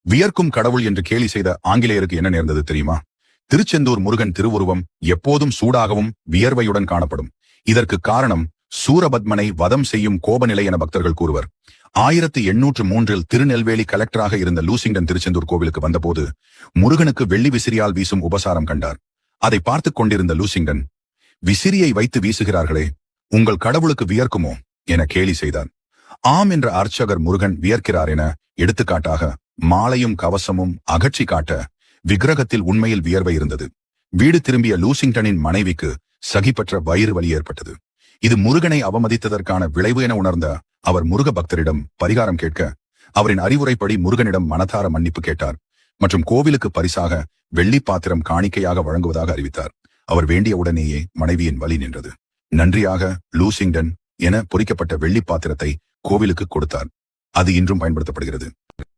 வியர்க்கும் கடவுள் என்று கேலி செய்த ஆங்கிலேயருக்கு என்ன நேர்ந்தது தெரியுமா? திருச்செந்தூர் முருகன் திருவுருவம் எப்போதும் சூடாகவும் வியர்வையுடன் காணப்படும். இதற்கு காரணம் சூரபத்மனை வதம் செய்யும் கோபநிலை என பக்தர்கள் கூறுவர். 1803 திருநெல்வேலி கலெக்டராக இருந்த லூசிங்டன் திருச்செந்தூர் கோவிலுக்கு வந்தபோது முருகனுக்கு வெள்ளி விசிறியால் வீசும் உபசாரம் கண்டார். அதை பார்த்துக் கொண்டிருந்த லூசிங்டன், விசிறியை வைத்து வீசுகிறார்களே, உங்கள் கடவுளுக்கு வியர்க்குமோ என கேலி செய்தார். ஆம் என்ற அர்ச்சகர் முருகன் வியர்க்கிறார் என எடுத்துக்காட்டாக மாலையும் கவசமும் அகற்றி காட்ட விக்கிரகத்தில் உண்மையில் வியர்வை இருந்தது. வீடு திரும்பிய லூசிங்டனின் மனைவிக்கு சகிப்பற்ற வயிறு வலி ஏற்பட்டது. இது முருகனை அவமதித்ததற்கான விளைவு என உணர்ந்த அவர் முருக பக்தரிடம் பரிகாரம் கேட்க அவரின் அறிவுரைப்படி முருகனிடம் மனதார மன்னிப்பு கேட்டார் மற்றும் கோவிலுக்கு பரிசாக வெள்ளி பாத்திரம் காணிக்கையாக வழங்குவதாக அறிவித்தார். அவர் வேண்டிய உடனேயே மனைவியின் வலி நின்றது. நன்றியாக லூசிங்டன் என பொறிக்கப்பட்ட வெள்ளி பாத்திரத்தை கோவிலுக்கு கொடுத்தார். அது இன்றும் பயன்படுத்தப்படுகிறது.